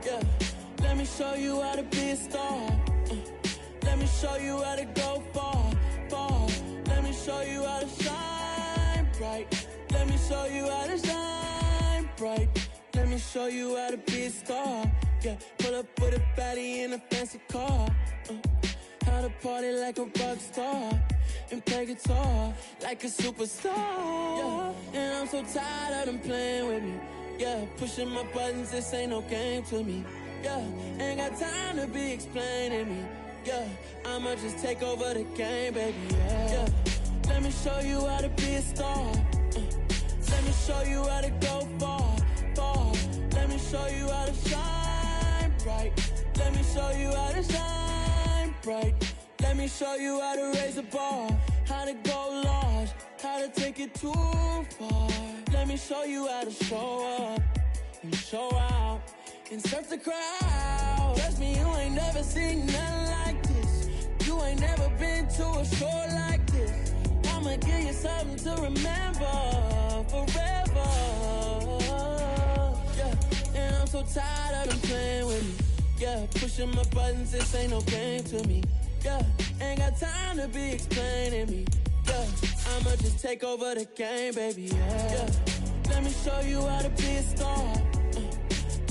Yeah, let me show you how to be a star. Let me show you how to go far, far. Let me show you how to shine bright. Let me show you how to shine bright. Let me show you how to be a star. Yeah, pull up with a baddie in a fancy car. How to party like a rock star and play guitar like a superstar. Yeah, and I'm so tired of them playing with me. Yeah, pushing my buttons, this ain't no game to me. Yeah, ain't got time to be explaining me. Yeah, I'ma just take over the game, baby. Yeah, let me show you how to be a star. Let me show you how to go far, far. Let me show you how to shine bright. Let me show you how to shine bright. Let me show you how to raise the bar, how to go large, how to take it too far. Let me show you how to show up and show out and surf the crowd. Trust me, you ain't never seen nothing like this. You ain't never been to a show like this. I'ma give you something to remember forever. Yeah, and I'm so tired of them playing with me. Yeah, pushing my buttons, this ain't no game to me. Yeah, ain't got time to be explaining me. Yeah, I'ma just take over the game, baby. Yeah, let me show you how to be a star.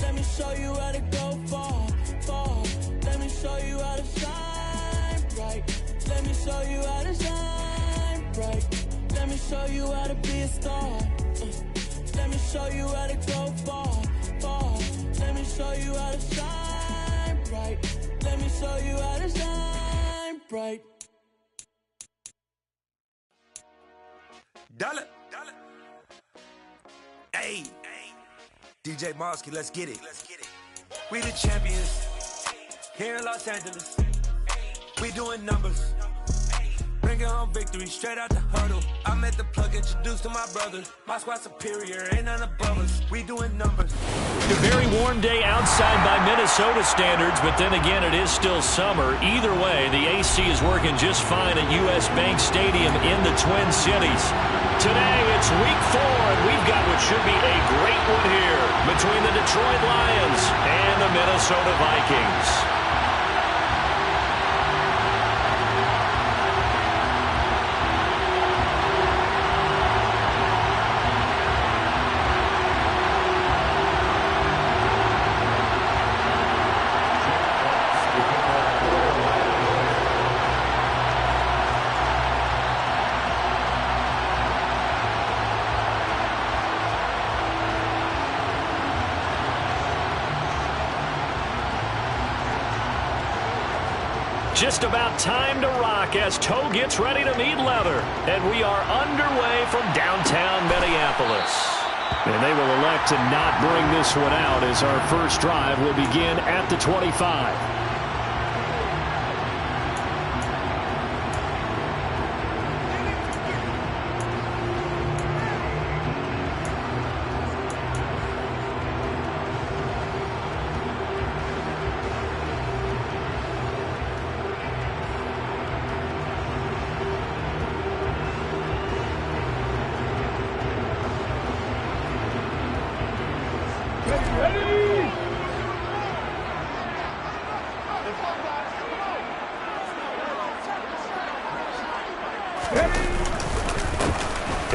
Let me show you how to go far, far. Let me show you how to shine bright. Let me show you how to shine bright. Let me show you how to be a star. Let me show you how to go far, far. Let me show you how to shine bright. Let me show you how to shine bright. Dollar. Hey. DJ Mosky, let's get it. We the champions here in Los Angeles. We doing numbers. Bringing home victory straight out the huddle. I'm at the plug, introduced to my brothers. My squad superior, ain't none above us. We doing numbers. A very warm day outside by Minnesota standards, but then again, it is still summer. Either way, the AC is working just fine at US Bank Stadium in the Twin Cities. Today, it's week 4, and we've got what should be a great one here between the Detroit Lions and the Minnesota Vikings. Just about time to rock as Toe gets ready to meet leather. And we are underway from downtown Minneapolis. And they will elect to not bring this one out as our first drive will begin at the 25.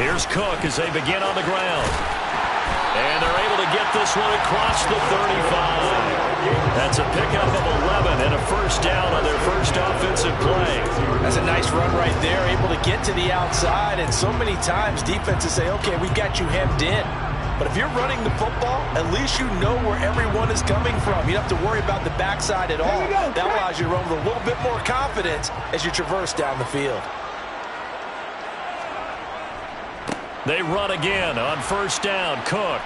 Here's Cook as they begin on the ground. And they're able to get this one across the 35. That's a pickup of 11 and a first down on their first offensive play. That's a nice run right there, able to get to the outside. And so many times defenses say, okay, we got you hemmed in. But if you're running the football, at least you know where everyone is coming from. You don't have to worry about the backside at all. That allows you to run with a little bit more confidence as you traverse down the field. They run again on first down. Cook.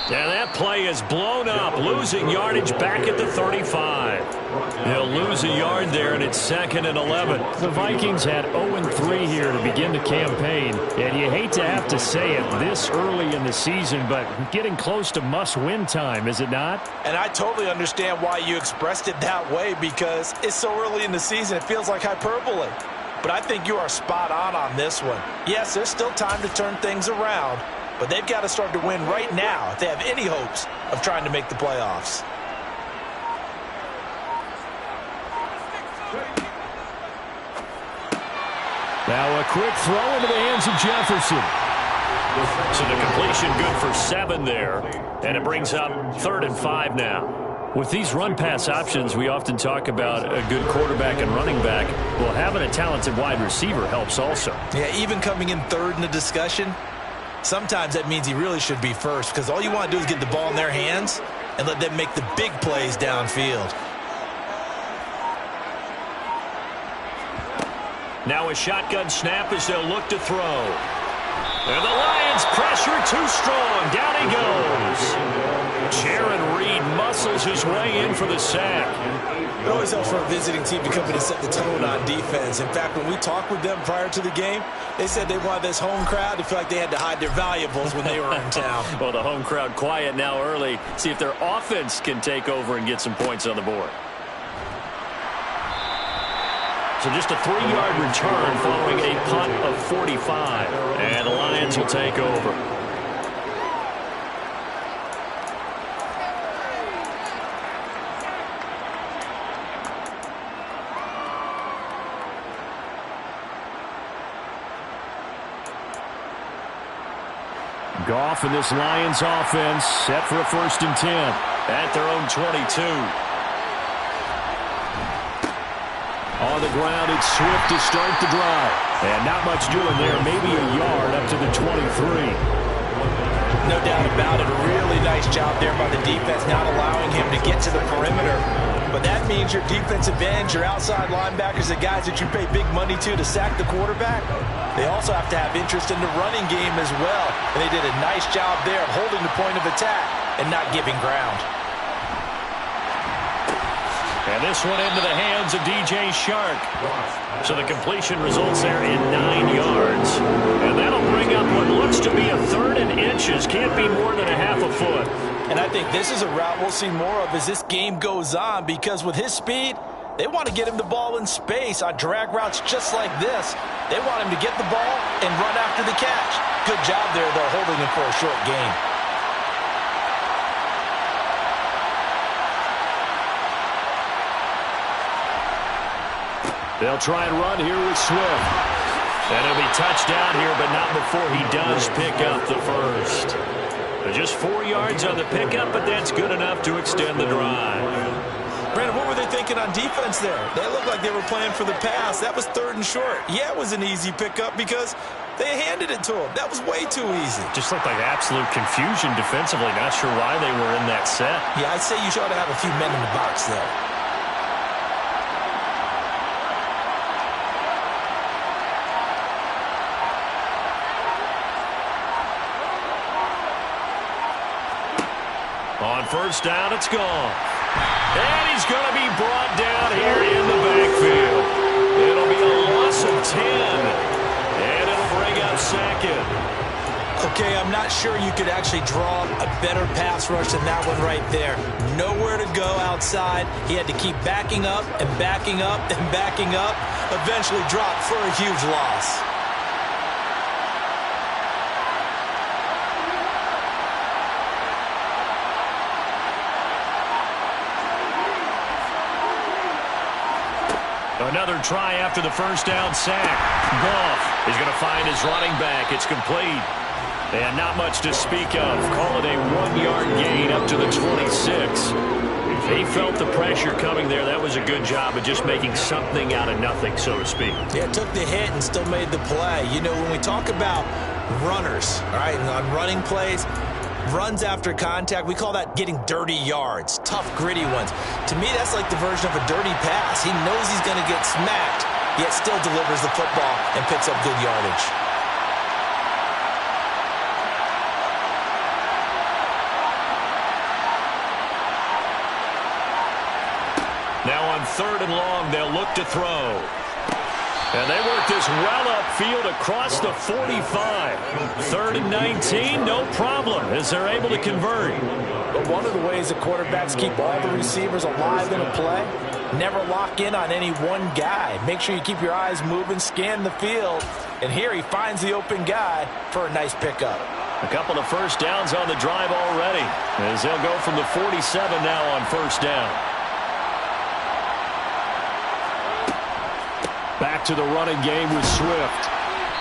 And that play is blown up, losing yardage back at the 35. They'll lose a yard there, and it's 2nd and 11. The Vikings had 0-3 here to begin the campaign, and you hate to have to say it this early in the season, but getting close to must-win time, is it not? And I totally understand why you expressed it that way, because it's so early in the season, it feels like hyperbole. But I think you are spot on this one. Yes, there's still time to turn things around, but they've got to start to win right now if they have any hopes of trying to make the playoffs. Now a quick throw into the hands of Jefferson. So the completion good for 7 there. And it brings up 3rd and 5 now. With these run-pass options, we often talk about a good quarterback and running back. Well, having a talented wide receiver helps also. Yeah, even coming in 3rd in the discussion, sometimes that means he really should be first, because all you want to do is get the ball in their hands and let them make the big plays downfield. Now a shotgun snap as they'll look to throw. And the Lions pressure too strong. Down he goes. Jaron Reed muscles his way in for the sack. It always helps for a visiting team to come in and set the tone on defense. In fact, when we talked with them prior to the game, they said they wanted this home crowd to feel like they had to hide their valuables when they were in town. Well, the home crowd quiet now early. See if their offense can take over and get some points on the board. So just a 3-yard return following a punt of 45. And the Lions will take over. Goff and this Lions offense set for a 1st and 10. At their own 22. On the ground, it's Swift to start the drive. And not much doing there, maybe a yard up to the 23. No doubt about it. A really nice job there by the defense, not allowing him to get to the perimeter. But that means your defensive ends, your outside linebackers, the guys that you pay big money to sack the quarterback, they also have to have interest in the running game as well. And they did a nice job there of holding the point of attack and not giving ground. And this one into the hands of DJ Shark. So the completion results there in 9 yards. And that'll bring up what looks to be a 3rd and inches. Can't be more than a half a foot. And I think this is a route we'll see more of as this game goes on, because with his speed, they want to get him the ball in space on drag routes just like this. They want him to get the ball and run after the catch. Good job there, though, holding him for a short gain. They'll try and run here with Swift. And it'll be touchdown here, but not before he does pick up the first. Just 4 yards on the pickup, but that's good enough to extend the drive. Brandon, what were they thinking on defense there? They looked like they were playing for the pass. That was 3rd and short. Yeah, it was an easy pickup because they handed it to him. That was way too easy. Just looked like absolute confusion defensively. Not sure why they were in that set. Yeah, I'd say you ought to have a few men in the box there. On 1st down, it's gone. And he's going to be brought down here in the backfield. It'll be a loss of 10. And it'll bring up 2nd. Okay, I'm not sure you could actually draw a better pass rush than that one right there. Nowhere to go outside. He had to keep backing up and backing up and backing up. Eventually dropped for a huge loss. Another try after the 1st down sack. Goff is going to find his running back. It's complete. And not much to speak of. Call it a 1-yard gain up to the 26. He felt the pressure coming there. That was a good job of just making something out of nothing, so to speak. Yeah, took the hit and still made the play. You know, when we talk about runners, all right, and on running plays, runs after contact, we call that getting dirty yards, tough, gritty ones. To me, that's like the version of a dirty pass. He knows he's going to get smacked, yet still delivers the football and picks up good yardage. Now on 3rd and long, they'll look to throw. And they work this well upfield across the 45. 3rd and 19, no problem, as they're able to convert. But one of the ways the quarterbacks keep all the receivers alive in a play, never lock in on any one guy. Make sure you keep your eyes moving, scan the field. And here he finds the open guy for a nice pickup. A couple of 1st downs on the drive already, as they'll go from the 47 now on 1st down. Back to the running game with Swift.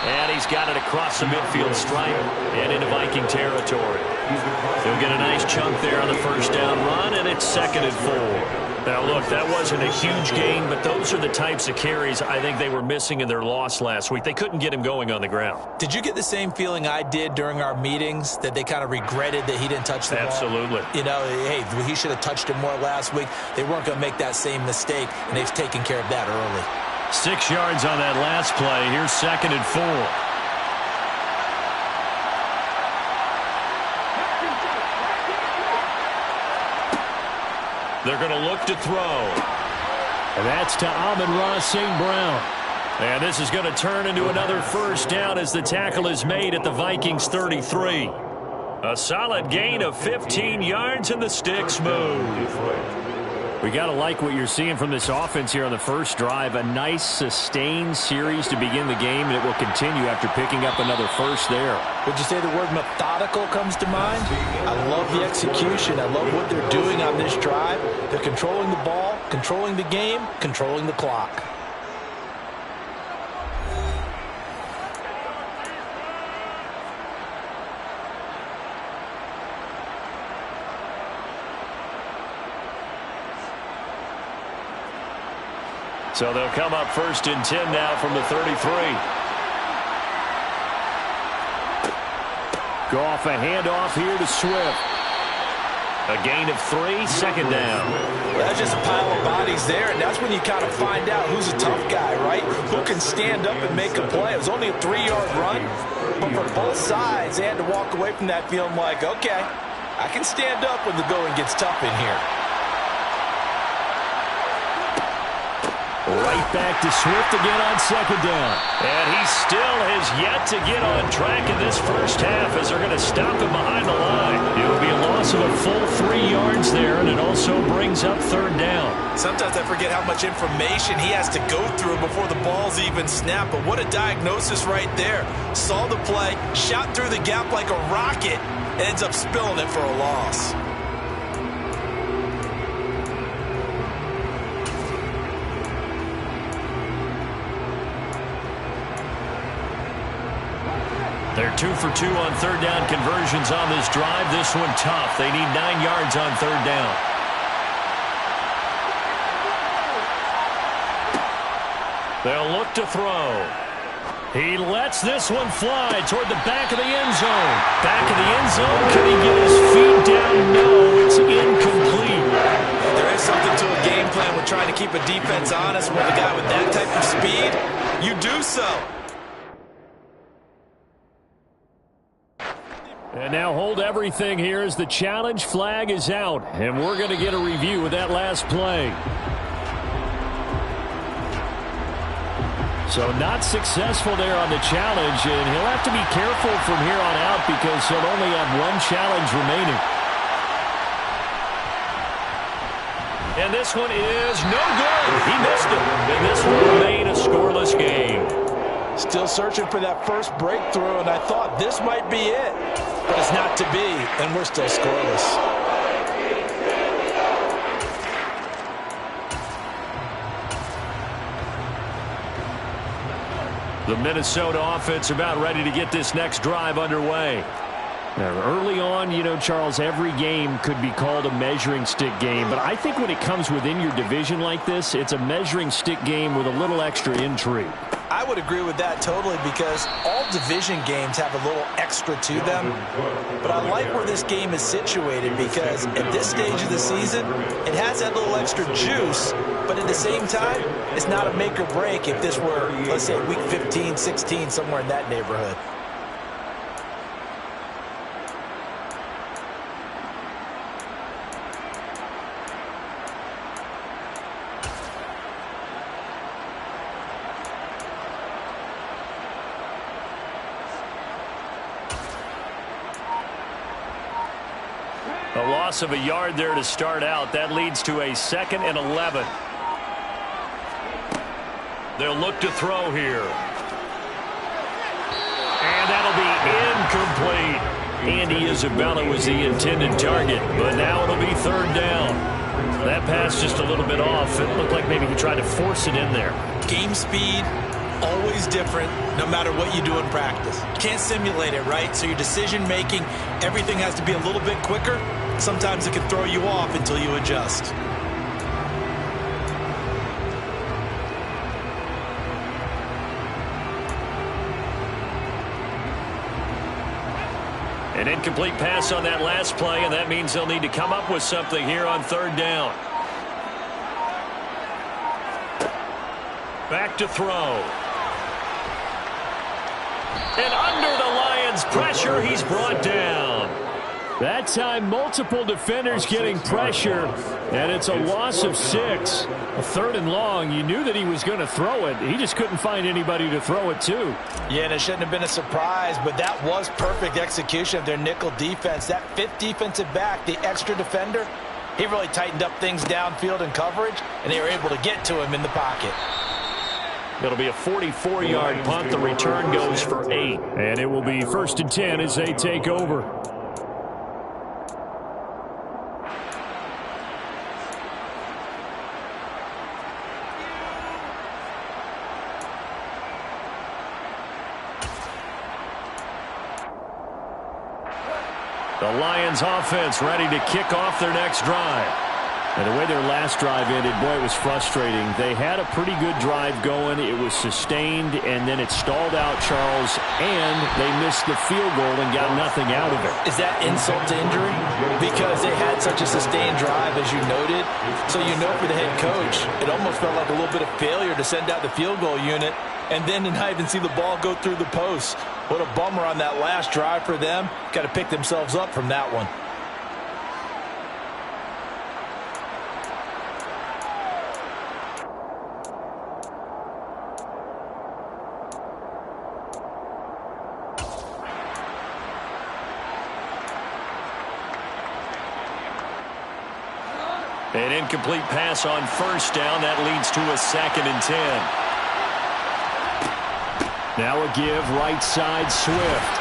And he's got it across the midfield stripe and into Viking territory. He'll get a nice chunk there on the first down run, and it's 2nd and 4. Now, look, that wasn't a huge gain, but those are the types of carries I think they were missing in their loss last week. They couldn't get him going on the ground. Did you get the same feeling I did during our meetings, that they kind of regretted that he didn't touch the ball? Absolutely. You know, hey, he should have touched it more last week. They weren't going to make that same mistake, and they've taken care of that early. 6 yards on that last play. Here's 2nd and 4. They're going to look to throw. And that's to Amon-Ra St. Brown. And this is going to turn into another first down as the tackle is made at the Vikings 33. A solid gain of 15 yards and the sticks move. We got to like what you're seeing from this offense here on the first drive. A nice sustained series to begin the game, and it will continue after picking up another first there. Would you say the word methodical comes to mind? I love the execution. I love what they're doing on this drive. They're controlling the ball, controlling the game, controlling the clock. So they'll come up 1st and 10 now from the 33. Goff, a handoff here to Swift. A gain of 3, 2nd down. That's just a pile of bodies there, and that's when you kind of find out who's a tough guy, right? Who can stand up and make a play. It was only a 3-yard run, but for both sides, they had to walk away from that feeling like, okay, I can stand up when the going gets tough in here. Right back to Swift again on 2nd down. And he still has yet to get on track in this first half as they're going to stop him behind the line. It will be a loss of a full 3 yards there, and it also brings up 3rd down. Sometimes I forget how much information he has to go through before the ball's even snapped, but what a diagnosis right there. Saw the play, shot through the gap like a rocket, ends up spilling it for a loss. They're 2 for 2 on 3rd down conversions on this drive. This one tough. They need 9 yards on 3rd down. They'll look to throw. He lets this one fly toward the back of the end zone. Back of the end zone. Can he get his feet down? No, it's incomplete. There is something to a game plan with trying to keep a defense honest with a guy with that type of speed. You do so. And now hold everything here as the challenge flag is out. And we're going to get a review of that last play. So not successful there on the challenge, and he'll have to be careful from here on out because he'll only have 1 challenge remaining. And this one is no good. He missed it. And this will remain a scoreless game. Still searching for that first breakthrough, and I thought this might be it. But it's not to be, and we're still scoreless. The Minnesota offense about ready to get this next drive underway. Now, early on, you know, Charles, every game could be called a measuring stick game. But I think when it comes within your division like this, it's a measuring stick game with a little extra intrigue. I would agree with that totally because all division games have a little extra to them. But I like where this game is situated because at this stage of the season, it has that little extra juice. But at the same time, it's not a make or break if this were, let's say, week 15, 16, somewhere in that neighborhood. A loss of a yard there to start out. That leads to a 2nd and 11. They'll look to throw here. And that'll be incomplete. Andy Isabella was the intended target, but now it'll be 3rd down. That pass just a little bit off. It looked like maybe he tried to force it in there. Game speed, always different, no matter what you do in practice. Can't simulate it, right? So your decision-making, everything has to be a little bit quicker. Sometimes it can throw you off until you adjust. An incomplete pass on that last play, and that means they'll need to come up with something here on third down. Back to throw. And under the Lions' pressure, he's brought down. That time, multiple defenders getting pressure, and it's a loss of 6. A third and long. You knew that he was going to throw it. He just couldn't find anybody to throw it to. Yeah, and it shouldn't have been a surprise, but that was perfect execution of their nickel defense. That fifth defensive back, the extra defender, he really tightened up things downfield in coverage, and they were able to get to him in the pocket. It'll be a 44-yard punt. The return goes for 8. And it will be 1st and 10 as they take over. The Lions offense ready to kick off their next drive. And the way their last drive ended, boy, it was frustrating. They had a pretty good drive going. It was sustained, and then it stalled out, Charles, and they missed the field goal and got nothing out of it. Is that insult to injury? Because they had such a sustained drive, as you noted. So you know for the head coach, it almost felt like a little bit of failure to send out the field goal unit and then to not even see the ball go through the post. What a bummer on that last drive for them. Got to pick themselves up from that one. An incomplete pass on first down. That leads to a 2nd and 10. Now a give, right side, Swift.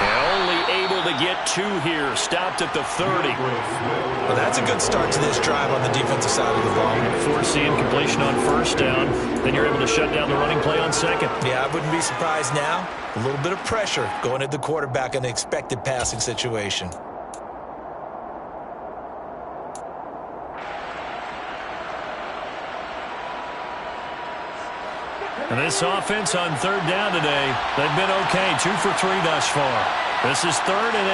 And only able to get 2 here. Stopped at the 30. Well, that's a good start to this drive on the defensive side of the ball. Force the incompletion on first down. Then you're able to shut down the running play on second. Yeah, I wouldn't be surprised now. A little bit of pressure going at the quarterback in an expected passing situation. And this offense on third down today, they've been okay. 2 for 3 thus far. This is 3rd and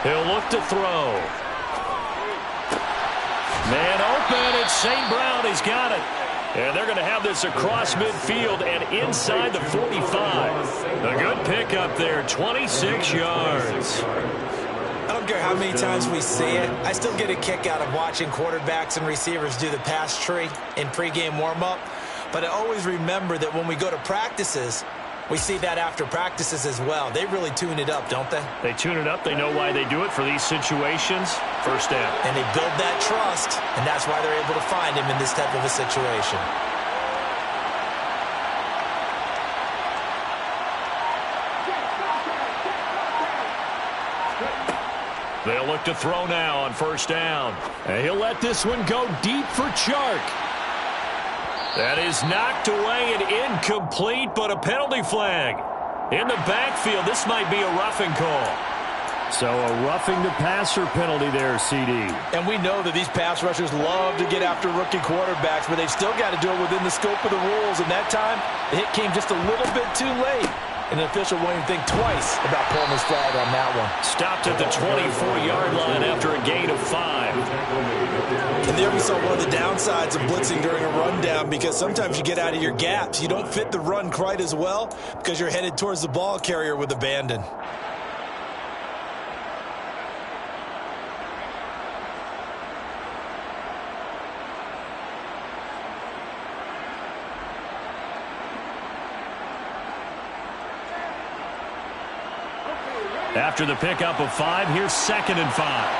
8. He'll look to throw. Man open, it's St. Brown. He's got it. And they're going to have this across midfield and inside the 45. A good pickup there, 26 yards. I don't care how many times we see it. I still get a kick out of watching quarterbacks and receivers do the pass tree in pregame warm-up. But I always remember that when we go to practices, we see that after practices as well. They really tune it up, don't they? They tune it up. They know why they do it for these situations. First down. And they build that trust, and that's why they're able to find him in this type of a situation. They'll look to throw now on first down. And he'll let this one go deep for Chark. That is knocked away and incomplete, but a penalty flag. In the backfield, this might be a roughing call. So a roughing the passer penalty there, CD. And we know that these pass rushers love to get after rookie quarterbacks, but they've still got to do it within the scope of the rules. And that time, the hit came just a little bit too late. And the official won't even think twice about pulling his flag on that one. Stopped at the 24-yard line after a gain of 5. And there we saw one of the downsides of blitzing during a rundown, because sometimes you get out of your gaps. You don't fit the run quite as well because you're headed towards the ball carrier with abandon. After the pickup of 5, here's 2nd and 5.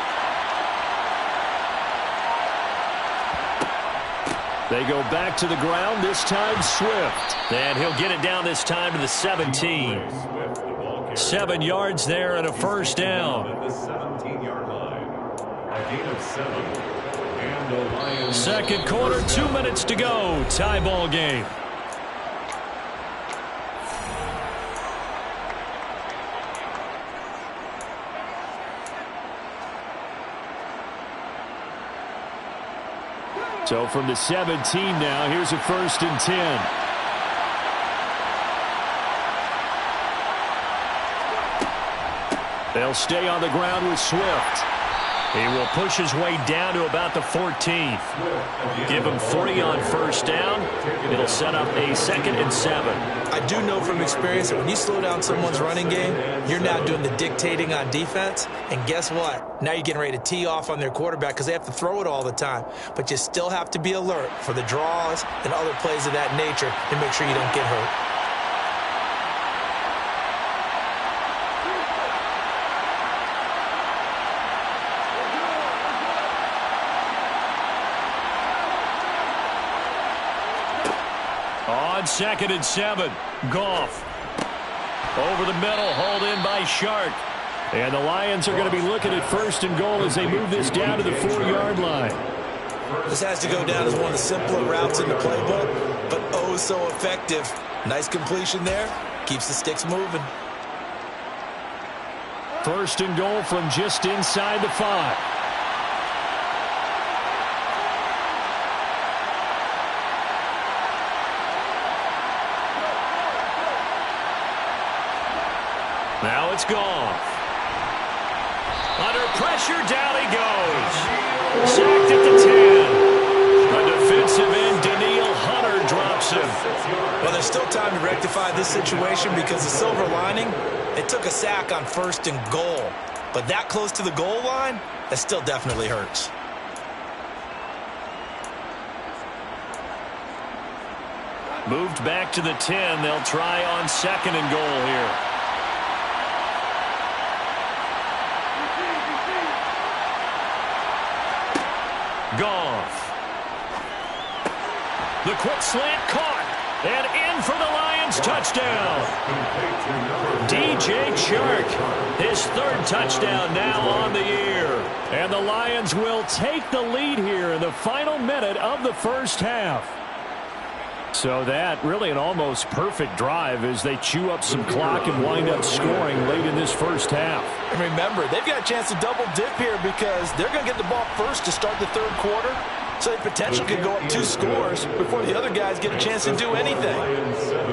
They go back to the ground, this time Swift. And he'll get it down this time to the 17. 7 yards there and a first down. At the 17-yard line. A gain of 7. And the Lions. Second quarter, 2 minutes to go. Tie ball game. So from the 17 now, here's a 1st and 10. They'll stay on the ground with Swift. He will push his way down to about the 14th. Give him 3 on first down. It'll set up a 2nd and 7. I do know from experience that when you slow down someone's running game, you're now doing the dictating on defense. And guess what? Now you're getting ready to tee off on their quarterback because they have to throw it all the time. But you still have to be alert for the draws and other plays of that nature to make sure you don't get hurt. On 2nd and 7, Goff. Over the middle, hauled in by Shark. And the Lions are going to be looking at 1st and goal as they move this down to the 4-yard line. This has to go down as one of the simpler routes in the playbook, but oh so effective. Nice completion there. Keeps the sticks moving. 1st and goal from just inside the 5. Now it's Goff. Under pressure, down he goes. Sacked at the 10. A defensive end, Daniil Hunter, drops him. Well, there's still time to rectify this situation because the silver lining, they took a sack on 1st and goal. But that close to the goal line, that still definitely hurts. Moved back to the 10. They'll try on 2nd and goal here. Goff. The quick slant caught. And in for the Lions touchdown. DJ Chark, his 3rd touchdown now on the year. And the Lions will take the lead here in the final minute of the 1st half. So that really an almost perfect drive as they chew up some clock and wind up scoring late in this 1st half. And remember, they've got a chance to double dip here because they're going to get the ball first to start the 3rd quarter. So they potentially could go up 2 scores before the other guys get a chance to do anything.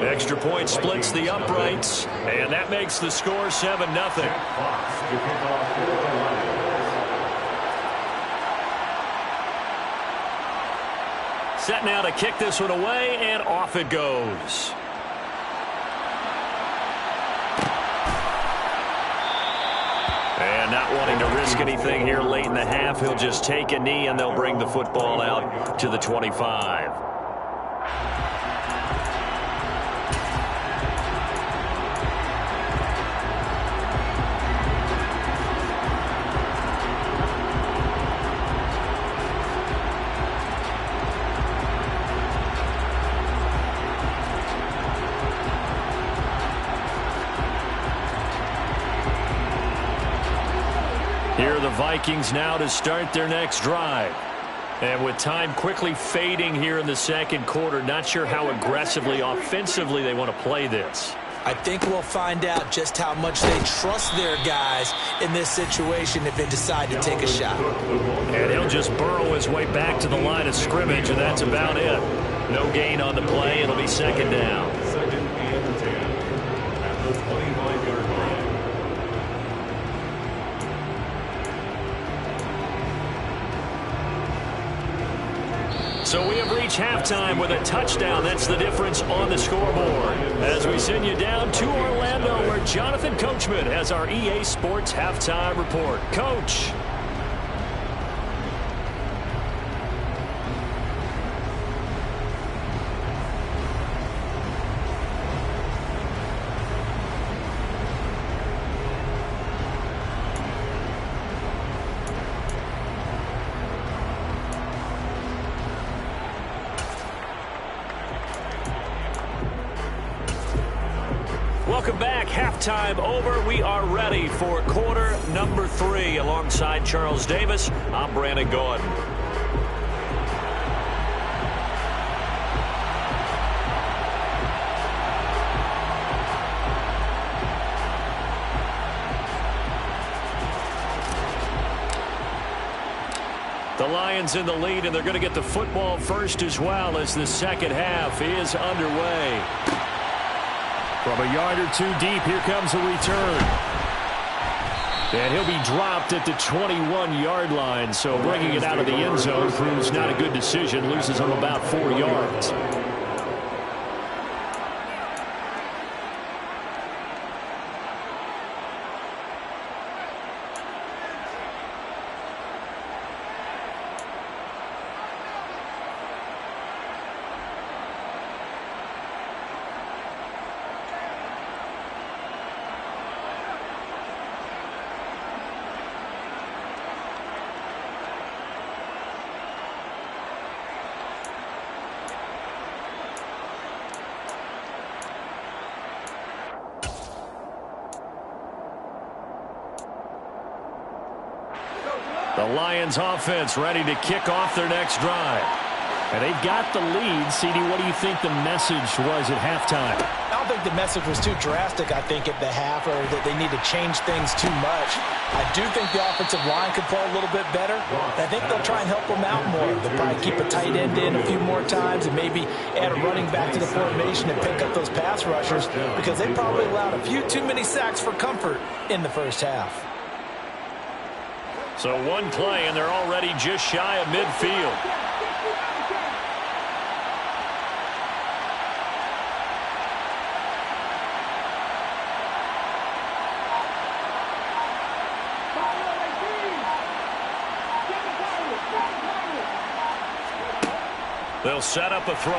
Extra point splits the uprights, and that makes the score 7-0. Set now to kick this one away, and off it goes. And not wanting to risk anything here late in the half, he'll just take a knee, and they'll bring the football out to the 25. Here are the Vikings now to start their next drive. And with time quickly fading here in the 2nd quarter, not sure how aggressively, offensively they want to play this. I think we'll find out just how much they trust their guys in this situation if they decide to take a shot. And he'll just burrow his way back to the line of scrimmage, and that's about it. No gain on the play. It'll be 2nd down. 2nd and 10 at the 25-yard line. So we have reached halftime with a touchdown. That's the difference on the scoreboard. As we send you down to Orlando, where Jonathan Coachman has our EA Sports Halftime Report. Coach. Welcome back. Halftime over. We are ready for quarter number 3. Alongside Charles Davis, I'm Brandon Gordon. The Lions in the lead, and they're going to get the football first as well as the second half is underway. From a yard or two deep, here comes a return. And he'll be dropped at the 21-yard line, so bringing it out of the end zone proves not a good decision. Loses him about 4 yards. The Lions offense ready to kick off their next drive. And they've got the lead. CD, what do you think the message was at halftime? I don't think the message was too drastic, I think, at the half, or that they need to change things too much. I do think the offensive line could play a little bit better. I think they'll try and help them out more. They'll probably keep a tight end in a few more times and maybe add a running back to the formation and pick up those pass rushers, because they probably allowed a few too many sacks for comfort in the first half. So one play, and they're already just shy of midfield. They'll set up a throw.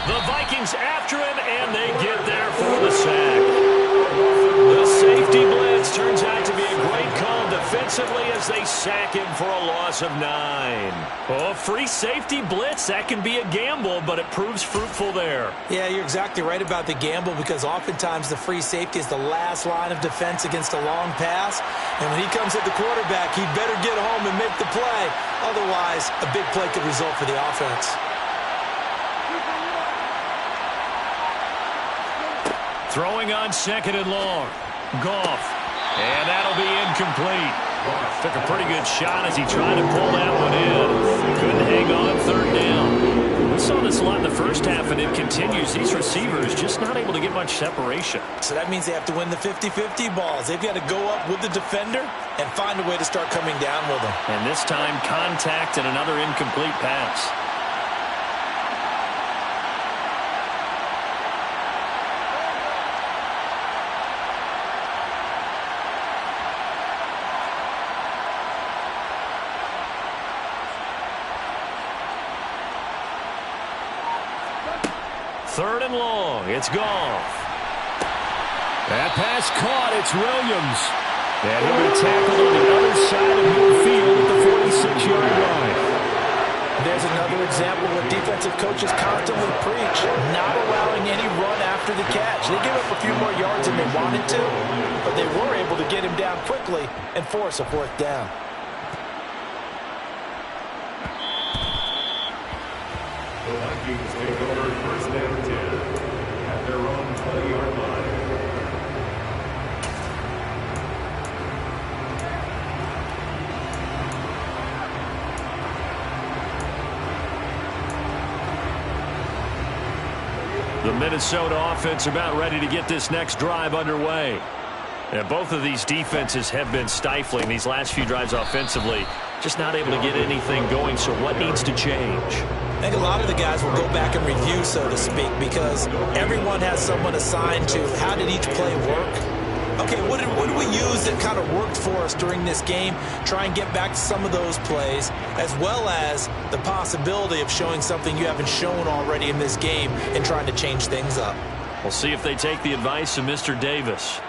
The Vikings after him, and they get there for the sack. The safety blitz turns out to be a great call defensively as they sack him for a loss of 9. Oh, free safety blitz, that can be a gamble, but it proves fruitful there. Yeah, you're exactly right about the gamble, because oftentimes the free safety is the last line of defense against a long pass. And when he comes at the quarterback, he better get home and make the play. Otherwise, a big play could result for the offense. Throwing on 2nd and long. Goff. And that'll be incomplete. Took a pretty good shot as he tried to pull that one in. Couldn't hang on 3rd down. We saw this a lot in the first half, and it continues. These receivers just not able to get much separation. So that means they have to win the 50-50 balls. They've got to go up with the defender and find a way to start coming down with them. And this time, contact and another incomplete pass. Third and long. It's Goff. That pass caught. It's Williams. And he'll be tackled on the other side of midfield at the 46-yard line. There's another example where defensive coaches constantly preach, not allowing any run after the catch. They give up a few more yards than they wanted to, but they were able to get him down quickly and force a 4th down. The Vikings take over 1st and 10 at their own 20-yard line. The Minnesota offense about ready to get this next drive underway. And both of these defenses have been stifling these last few drives offensively. Just not able to get anything going, so what needs to change? I think a lot of the guys will go back and review, so to speak, because everyone has someone assigned to how did each play work. Okay, what did we use that kind of worked for us during this game? Try and get back to some of those plays, as well as the possibility of showing something you haven't shown already in this game and trying to change things up. We'll see if they take the advice of Mr. Davis.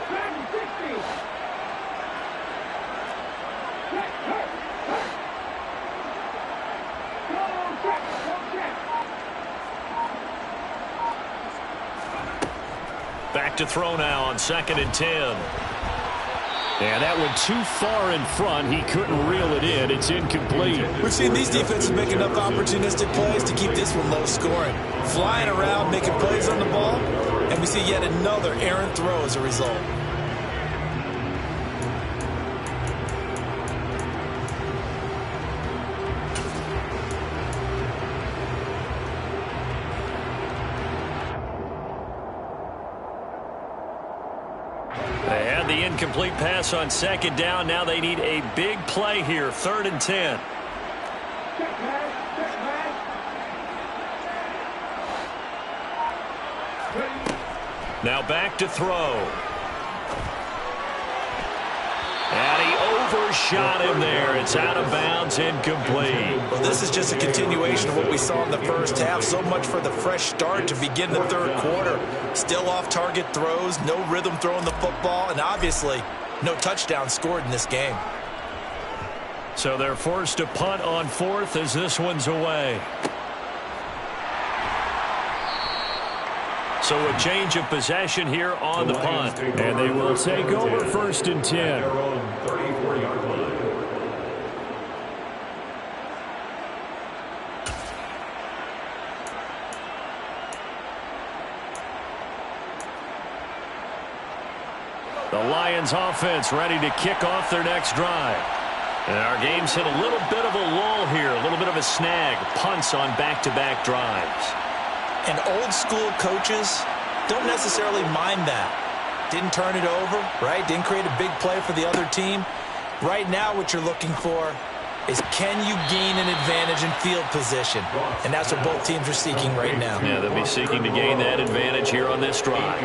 Back to throw now on 2nd and 10. And that went too far in front. He couldn't reel it in. It's incomplete. We've seen these defenses make enough opportunistic plays to keep this one low scoring. Flying around, making plays on the ball, and we see yet another errant throw as a result. They had the incomplete pass on 2nd down. Now they need a big play here. 3rd and 10. Now back to throw. And he overshot him there. It's out of bounds, incomplete. Well, this is just a continuation of what we saw in the first half. So much for the fresh start to begin the 3rd quarter. Still off-target throws, no rhythm throwing the football, and obviously no touchdown scored in this game. So they're forced to punt on 4th as this one's away. So a change of possession here on the punt. And they will take over 1st and 10. 34-yard line. The Lions offense ready to kick off their next drive. And our game's hit a little bit of a lull here, a little bit of a snag. Punts on back-to-back drives. And old-school coaches don't necessarily mind that. Didn't turn it over, right? Didn't create a big play for the other team. Right now what you're looking for is, can you gain an advantage in field position? And that's what both teams are seeking right now. Yeah, they'll be seeking to gain that advantage here on this drive.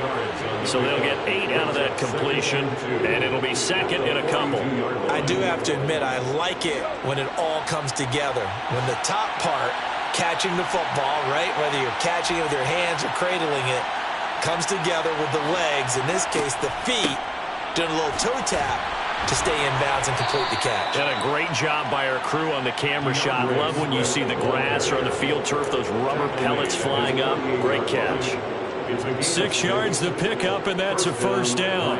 So they'll get 8 out of that completion, and it'll be 2nd and a couple. I do have to admit, I like it when it all comes together. When the top part, catching the football, right, whether you're catching it with your hands or cradling it, comes together with the legs, in this case the feet, doing a little toe tap to stay in bounds and complete the catch. And a great job by our crew on the camera shot. Love when you see the grass or the field turf, those rubber pellets flying up. Great catch. 6 yards the pickup, and that's a 1st down.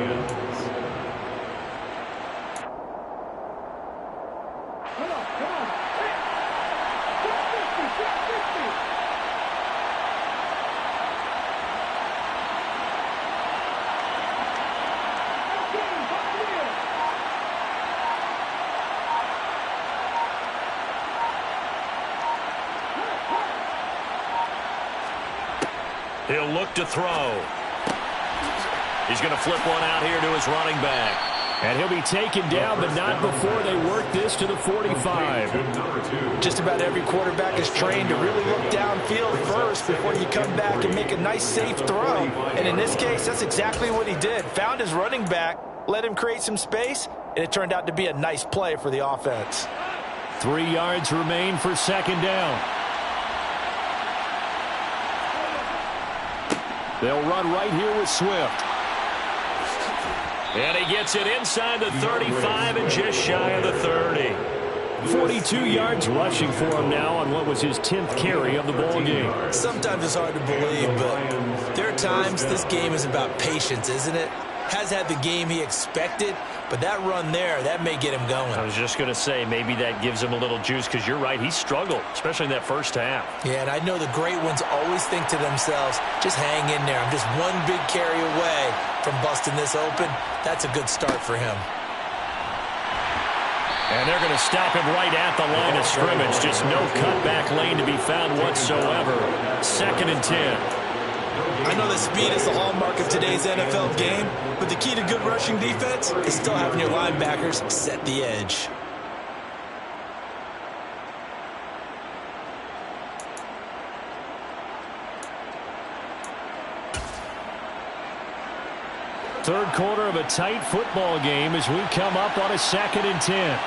He'll look to throw. He's going to flip one out here to his running back. And he'll be taken down, but not before they work this to the 45. Just about every quarterback is trained to really look downfield first before you come back and make a nice, safe throw. And in this case, that's exactly what he did. Found his running back, let him create some space, and it turned out to be a nice play for the offense. 3 yards remain for 2nd down. They'll run right here with Swift. And he gets it inside the 35 and just shy of the 30. 42 yards rushing for him now on what was his 10th carry of the ball game. Sometimes it's hard to believe, but there are times this game is about patience, isn't it? Has had the game he expected, but that run there, that may get him going. I was just going to say, maybe that gives him a little juice, because you're right, he struggled, especially in that first half. Yeah, and I know the great ones always think to themselves, just hang in there. I'm just one big carry away from busting this open. That's a good start for him. And they're going to stop him right at the line of scrimmage. Just no cutback lane to be found whatsoever. 2nd and 10. I know that speed is the hallmark of today's NFL game, but the key to good rushing defense is still having your linebackers set the edge. Third quarter of a tight football game as we come up on a 2nd and 10.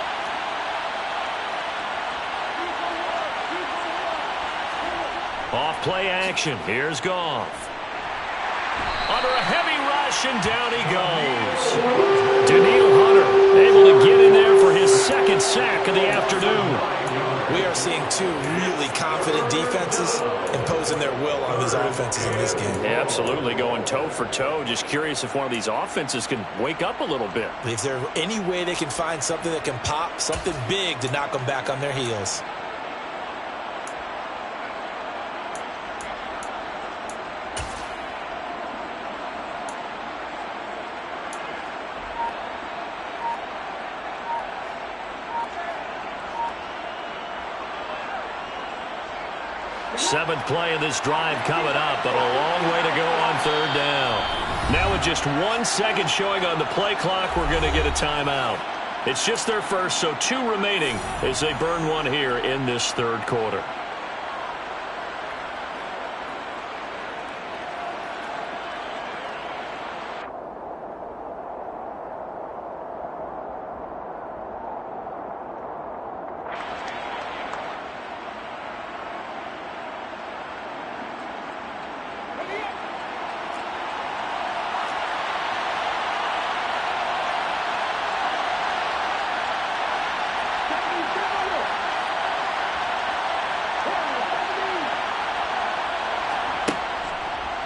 Off play action. Here's Goff. Under a heavy rush, and down he goes. Daniil Hunter able to get in there for his 2nd sack of the afternoon. We are seeing two really confident defenses imposing their will on these offenses in this game. Yeah, absolutely, going toe for toe. Just curious if one of these offenses can wake up a little bit. If there's any way they can find something that can pop, something big to knock them back on their heels. Seventh play of this drive coming up, but a long way to go on third down. Now with just 1 second showing on the play clock, we're going to get a timeout. It's just their first, so 2 remaining as they burn one here in this third quarter.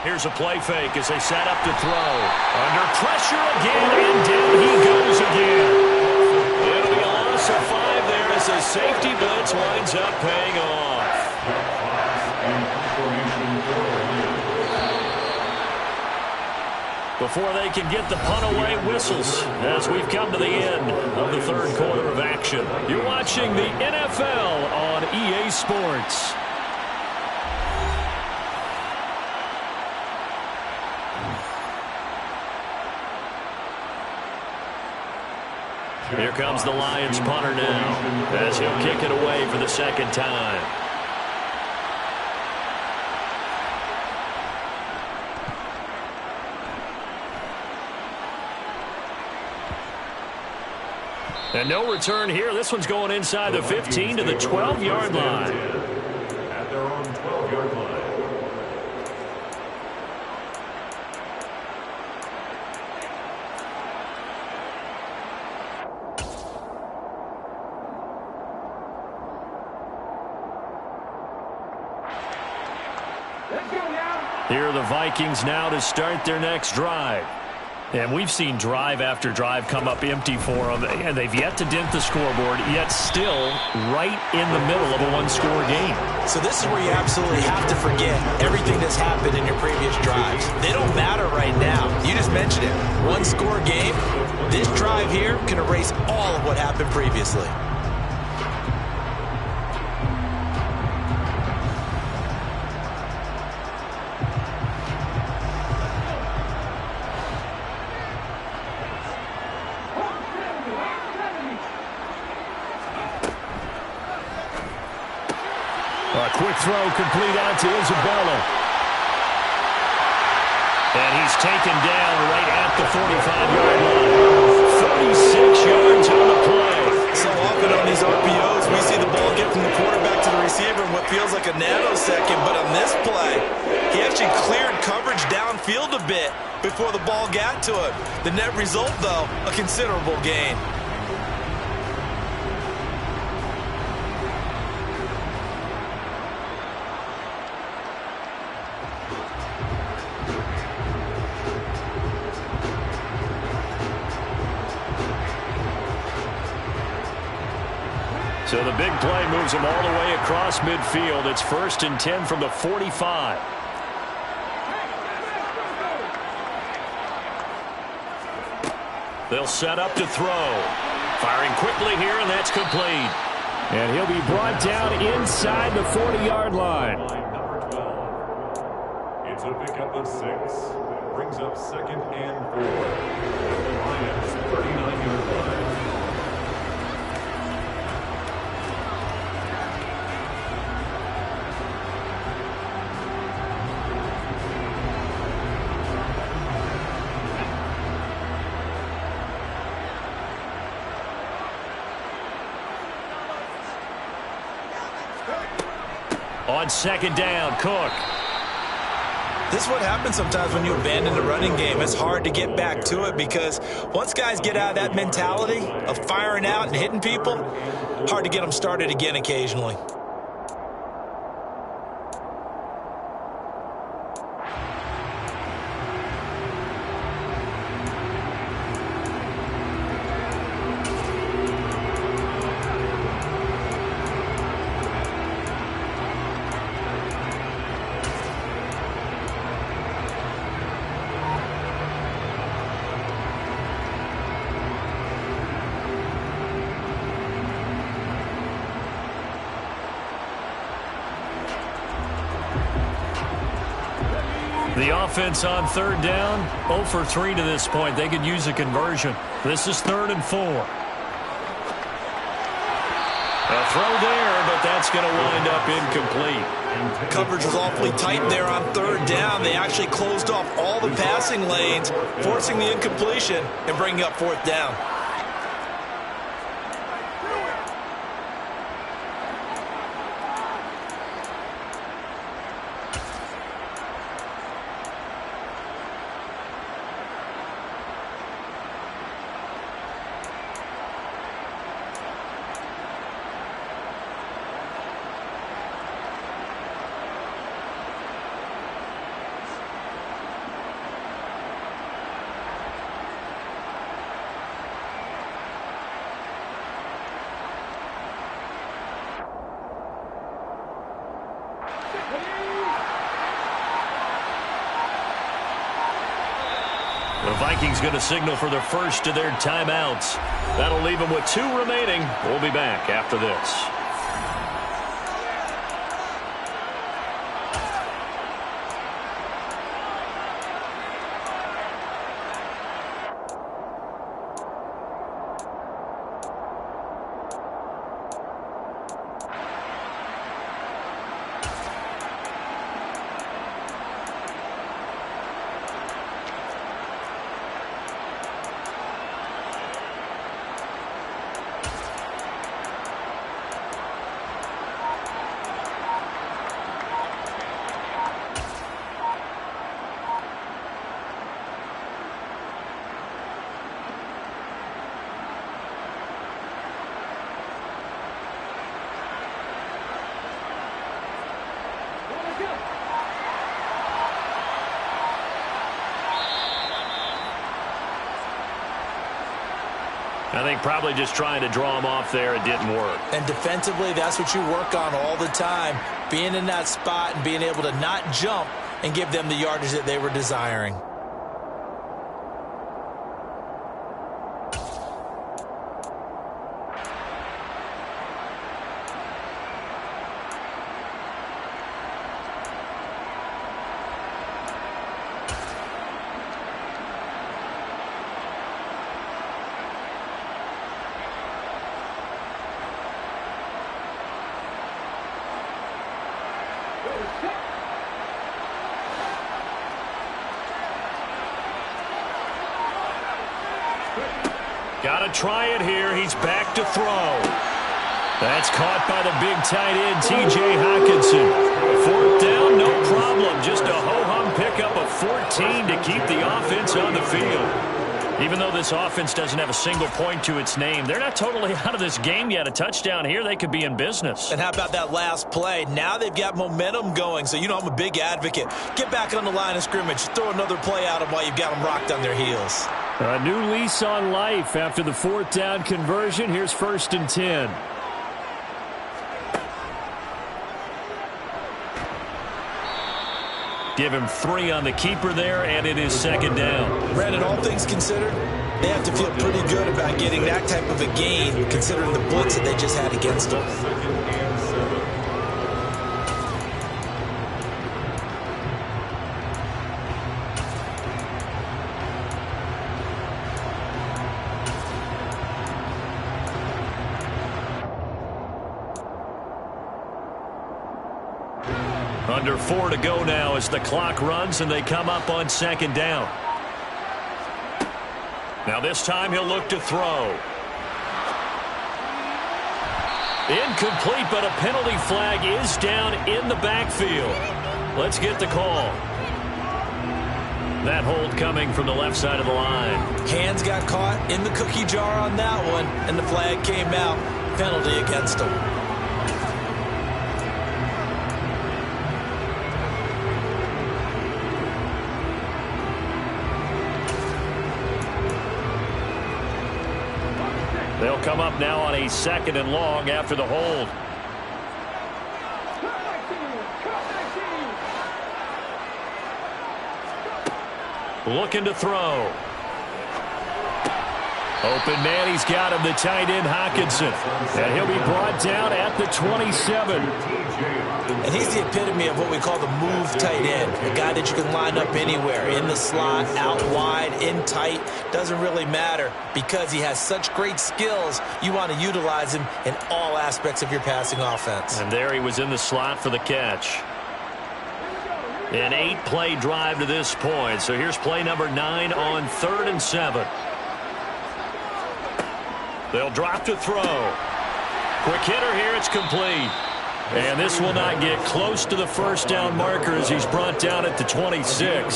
Here's a play fake as they set up to throw. Under pressure again, and down he goes again. It'll be a loss of 5 there as the safety blitz winds up paying off. Before they can get the punt away, whistles as we've come to the end of the third quarter of action. You're watching the NFL on EA Sports. Here comes the Lions punter now as he'll kick it away for the second time. And no return here. This one's going inside the 15 to the 12-yard line. At their own 12-yard line. Here are the Vikings now to start their next drive. And we've seen drive after drive come up empty for them, and they've yet to dent the scoreboard, yet still right in the middle of a one-score game. So this is where you absolutely have to forget everything that's happened in your previous drives. They don't matter right now. You just mentioned it. One-score game. This drive here can erase all of what happened previously. A quick throw complete out to Isabella. And he's taken down right at the 45-yard line. 46 yards on the play. So often on these RPOs, we see the ball get from the quarterback to the receiver in what feels like a nanosecond. But on this play, he actually cleared coverage downfield a bit before the ball got to him. The net result, though, a considerable gain. So the big play moves them all the way across midfield. It's 1st and 10 from the 45. They'll set up to throw. Firing quickly here, and that's complete. And he'll be brought down inside the 40-yard line. Number 12. It's a pickup of 6. Brings up 2nd and 4. At the Lions' 39-yard line. On 2nd down, Cook. This is what happens sometimes when you abandon the running game. It's hard to get back to it because once guys get out of that mentality of firing out and hitting people, hard to get them started again occasionally. The offense on 3rd down, 0 for 3 to this point. They could use a conversion. This is 3rd and 4. A throw there, but that's going to wind up incomplete. Coverage was awfully tight there on 3rd down. They actually closed off all the passing lanes, forcing the incompletion and bringing up 4th down. The Vikings going to signal for the first of their timeouts. That'll leave them with 2 remaining. We'll be back after this. I think probably just trying to draw him off there. It didn't work. And defensively, that's what you work on all the time. Being in that spot and being able to not jump and give them the yardage that they were desiring. Got to try it here. He's back to throw. That's caught by the big tight end, T.J. Hockenson. 4th down, no problem. Just a ho-hum pickup of 14 to keep the offense on the field. Even though this offense doesn't have a single point to its name, they're not totally out of this game yet. A touchdown here, they could be in business. And how about that last play? Now they've got momentum going, so you know I'm a big advocate. Get back on the line of scrimmage. Throw another play at them while you've got them rocked on their heels. A new lease on life after the 4th down conversion. Here's 1st and 10. Give him 3 on the keeper there, and it is 2nd down. Brandon, all things considered, they have to feel pretty good about getting that type of a gain, considering the blitz that they just had against them. Under 4 to go now as the clock runs and they come up on 2nd down. Now this time he'll look to throw. Incomplete, but a penalty flag is down in the backfield. Let's get the call. That hold coming from the left side of the line. Hands got caught in the cookie jar on that one, and the flag came out. Penalty against him. They'll come up now on a 2nd and long after the hold. Looking to throw. Open man, he's got him, the tight end Hockenson. And he'll be brought down at the 27. And he's the epitome of what we call the move tight end. A guy that you can line up anywhere, in the slot, out wide, in tight. Doesn't really matter because he has such great skills. You want to utilize him in all aspects of your passing offense. And there he was in the slot for the catch. An 8-play drive to this point. So here's play number 9 on 3rd and 7. They'll drop to throw. Quick hitter here. It's complete. And this will not get close to the first down marker as he's brought down at the 26.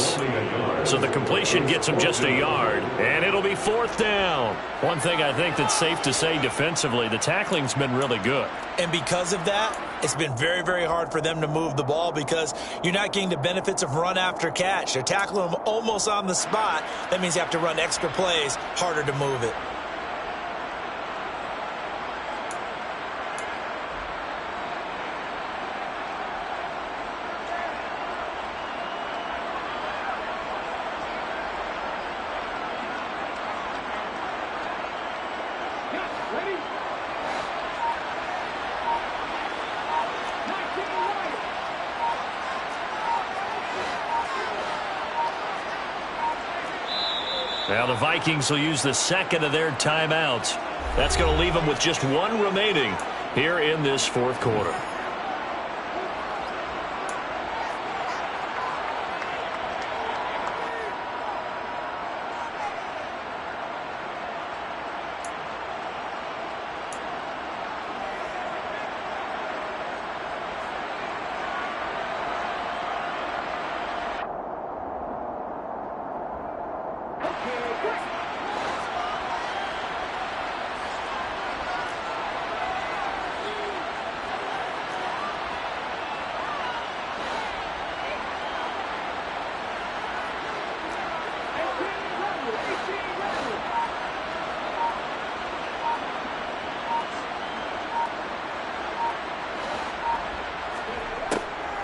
So the completion gets him just a yard. And it'll be 4th down. One thing I think that's safe to say defensively, the tackling's been really good. And because of that, it's been very, very hard for them to move the ball because you're not getting the benefits of run after catch. They're tackling them almost on the spot. That means you have to run extra plays, harder to move it. Now the Vikings will use the 2nd of their timeouts. That's going to leave them with just 1 remaining here in this 4th quarter.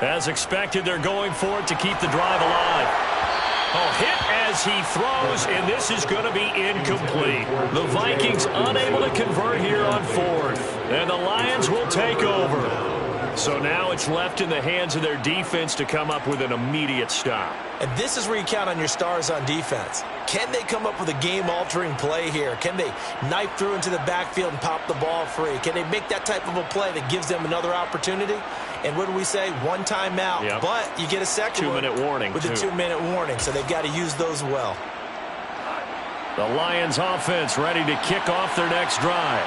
As expected, they're going for it to keep the drive alive. Oh, hit as he throws, and this is going to be incomplete. The Vikings unable to convert here on 4th, and the Lions will take over. So now it's left in the hands of their defense to come up with an immediate stop. And this is where you count on your stars on defense. Can they come up with a game-altering play here? Can they knife through into the backfield and pop the ball free? Can they make that type of a play that gives them another opportunity? And what do we say? 1 timeout, yep. But you get a second 2-minute warning. With a 2-minute warning, so they've got to use those well. The Lions offense ready to kick off their next drive.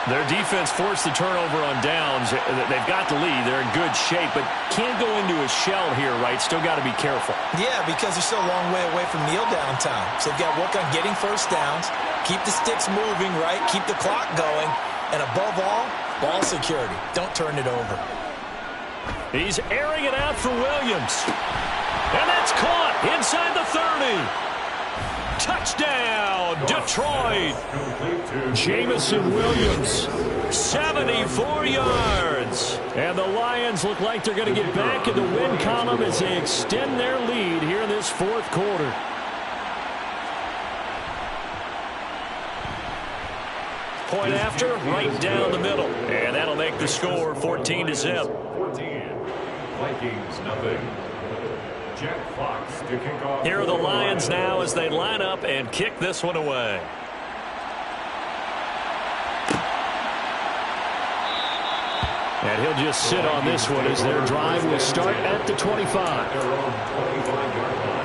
Their defense forced the turnover on downs. They've got the lead. They're in good shape, but can't go into a shell here, right? Still got to be careful. Yeah, because they're still a long way away from kneel down time. So they've got to work on getting first downs, keep the sticks moving, right? Keep the clock going, and above all, ball security. Don't turn it over. He's airing it out for Williams. And that's caught inside the 30. Touchdown, Detroit. Jamison Williams, 74 yards. And the Lions look like they're going to get back in the win column as they extend their lead here in this 4th quarter. Point after, right down the middle. And that'll make the score 14-0. 14. Vikings, nothing. Jack Fox to kick off. Here are the Lions now as they line up and kick this one away. And he'll just sit on this one as their drive will start at the 25. Their own 25-yard line.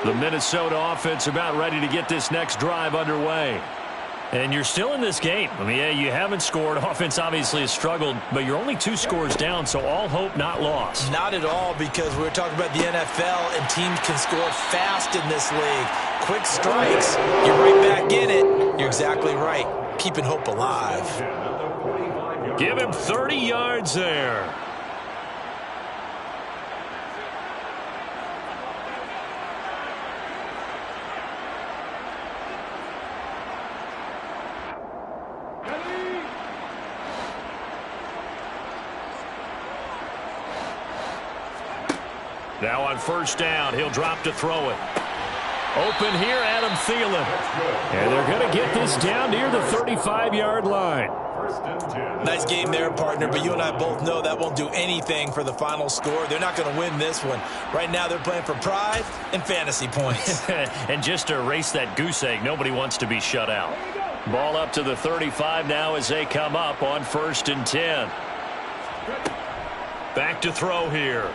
The Minnesota offense about ready to get this next drive underway. And you're still in this game. I mean, yeah, you haven't scored. Offense obviously has struggled, but you're only 2 scores down, so all hope not lost. Not at all, because we're talking about the NFL, and teams can score fast in this league. Quick strikes, you're right back in it. You're exactly right. Keeping hope alive. Give him 30 yards there. Now on first down, he'll drop to throw it. Open here, Adam Thielen. And they're going to get this down near the 35-yard line. Nice game there, partner, but you and I both know that won't do anything for the final score. They're not going to win this one. Right now, they're playing for pride and fantasy points. And just to erase that goose egg, nobody wants to be shut out. Ball up to the 35 now as they come up on first and 10. Back to throw here.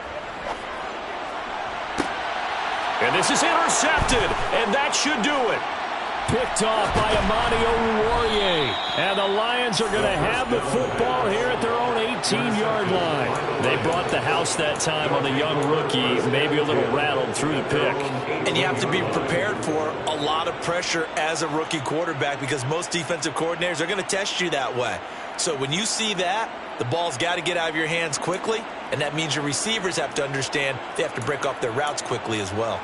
And this is intercepted, and that should do it. Picked off by Amani Oruwariye. And the Lions are going to have the football here at their own 18-yard line. They brought the house that time on the young rookie, maybe a little rattled through the pick. And you have to be prepared for a lot of pressure as a rookie quarterback, because most defensive coordinators are going to test you that way. So when you see that, the ball's got to get out of your hands quickly, and that means your receivers have to understand they have to break off their routes quickly as well.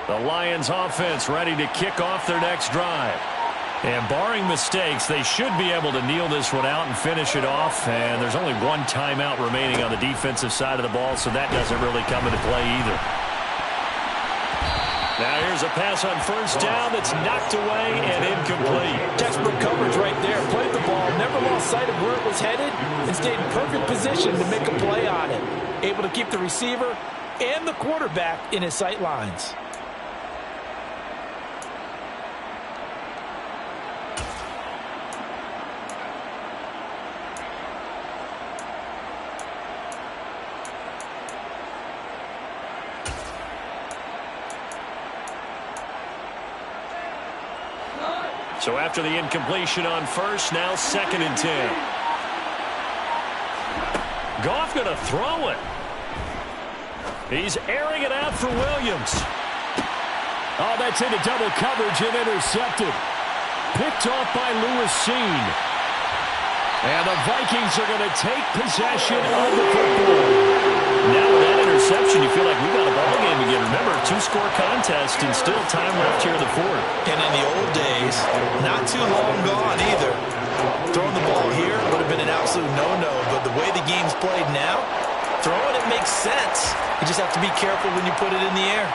The Lions offense ready to kick off their next drive. And barring mistakes, they should be able to kneel this one out and finish it off. And there's only one timeout remaining on the defensive side of the ball, so that doesn't really come into play either. Now here's a pass on first down that's knocked away and incomplete. Textbook coverage right there. Played the ball, never lost sight of where it was headed, and stayed in perfect position to make a play on it. Able to keep the receiver and the quarterback in his sight lines. So after the incompletion on first, now second and 10. Goff going to throw it. He's airing it out for Williams. Oh, that's into double coverage and intercepted. Picked off by Lewis Seen. And the Vikings are going to take possession of the football. Now with that interception, you feel like we've got a ball game again. Remember, 2-score contest and still time left here in the fourth. And in the old days, not too long gone either. Throwing the ball here would have been an absolute no-no, but the way the game's played now, throwing it makes sense. You just have to be careful when you put it in the air.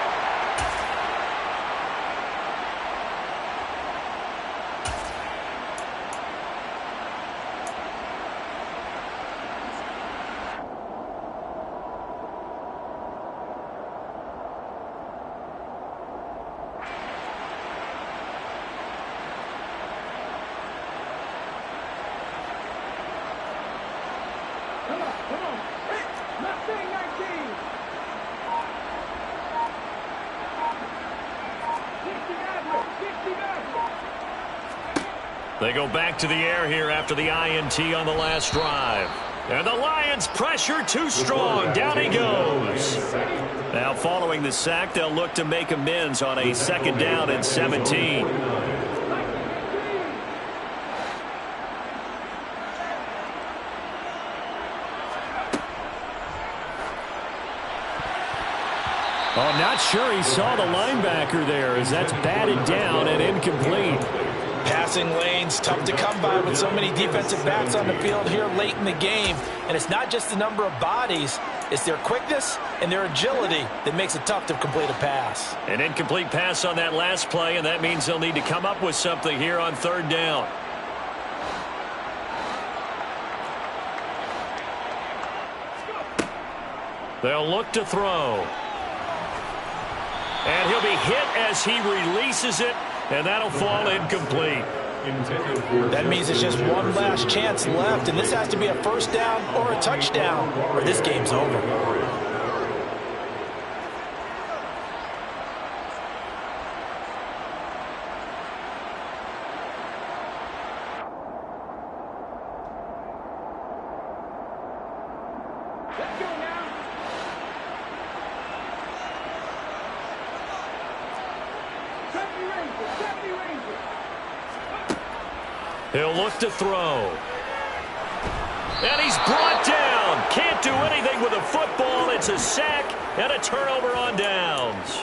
They go back to the air here after the INT on the last drive. And the Lions pressure too strong. Down he goes. Now following the sack, they'll look to make amends on a second down and 17. Oh, not sure he saw the linebacker there as that's batted down and incomplete. Passing lanes, tough to come by with so many defensive backs on the field here late in the game. And it's not just the number of bodies, it's their quickness and their agility that makes it tough to complete a pass. An incomplete pass on that last play, and that means they'll need to come up with something here on third down. They'll look to throw. And he'll be hit as he releases it, and that'll fall incomplete. That means it's just one last chance left, and this has to be a first down or a touchdown, or this game's over. He'll look to throw. And he's brought down. Can't do anything with a football. It's a sack and a turnover on downs.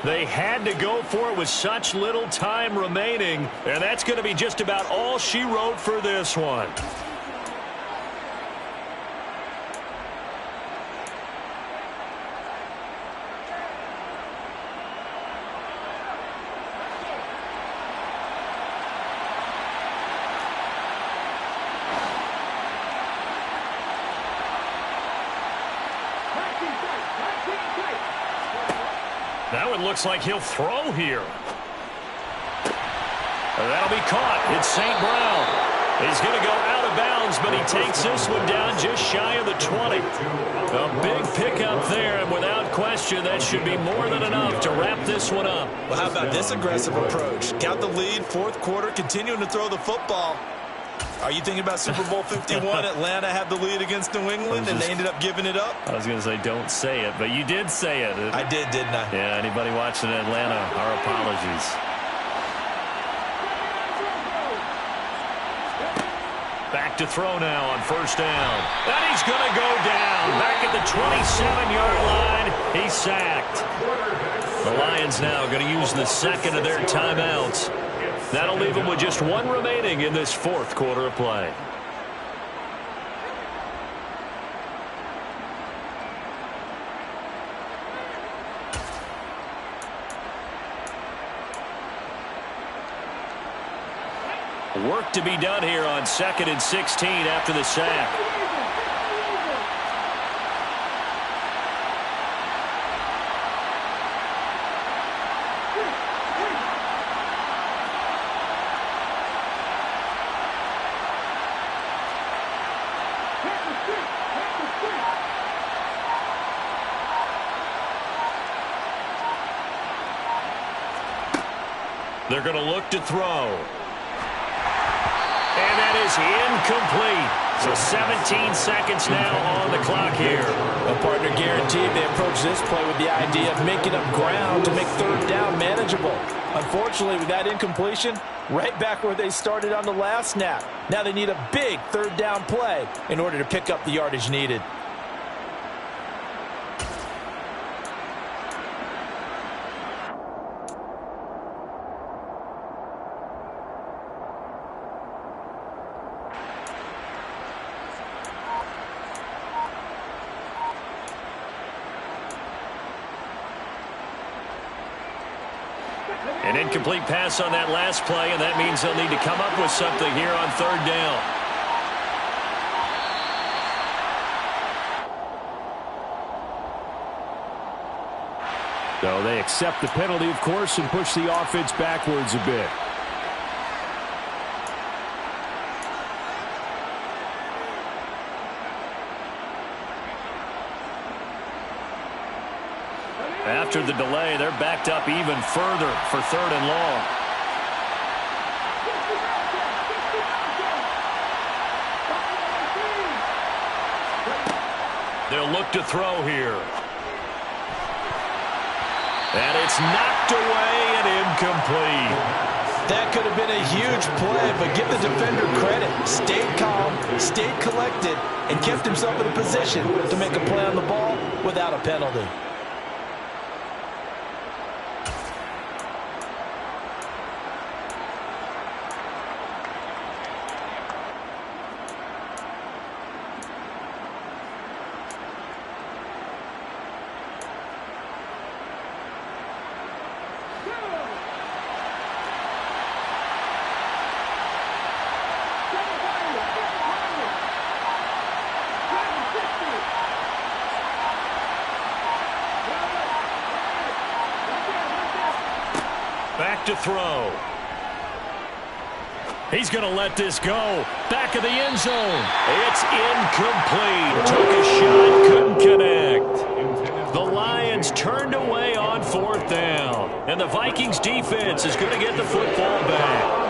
They had to go for it with such little time remaining, and that's going to be just about all she wrote for this one. Now it looks like he'll throw here. That'll be caught. It's St. Brown. He's going to go out of bounds, but he takes this one down just shy of the 20. A big pickup there, and without question, that should be more than enough to wrap this one up. Well, how about this aggressive approach? Got the lead, fourth quarter, continuing to throw the football. Are you thinking about Super Bowl 51? Atlanta had the lead against New England, and they ended up giving it up? I was going to say, don't say it, but you did say it. I did, didn't I? Yeah, anybody watching Atlanta, our apologies. Back to throw now on first down. And he's going to go down. Back at the 27-yard line. He's sacked. The Lions now going to use the second of their timeouts. That'll leave them with just one remaining in this fourth quarter of play. Work to be done here on 2nd and 16 after the sack. They're going to look to throw. And that is incomplete. So 17 seconds now on the clock here. A partner guaranteed they approach this play with the idea of making up ground to make third down manageable. Unfortunately, with that incompletion, right back where they started on the last snap. Now they need a big third down play in order to pick up the yardage needed. An incomplete pass on that last play, and that means they'll need to come up with something here on third down. So they accept the penalty, of course, and push the offense backwards a bit. After the delay, they're backed up even further for third and long. They'll look to throw here. And it's knocked away and incomplete. That could have been a huge play, but give the defender credit. Stayed calm, stayed collected, and kept himself in a position to make a play on the ball without a penalty. back to throw. He's going to let this go. Back of the end zone. It's incomplete. Took a shot, couldn't connect. The Lions turned away on 4th down. And the Vikings defense is going to get the football back.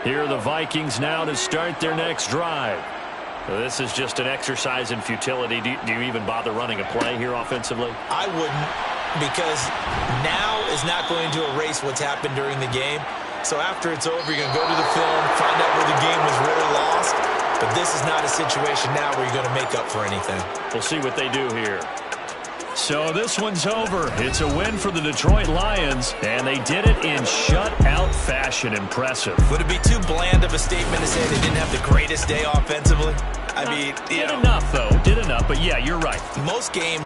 Here are the Vikings now to start their next drive. This is just an exercise in futility. Do you even bother running a play here offensively? I wouldn't, because now is not going to erase what's happened during the game. So after it's over, you're going to go to the film, find out where the game was really lost. But this is not a situation now where you're going to make up for anything. We'll see what they do here. So this one's over. It's a win for the Detroit Lions, and they did it in shutout fashion. Impressive. Would it be too bland of a statement to say they didn't have the greatest day offensively? I mean, did enough, though. Did enough, but yeah, you're right. Most games.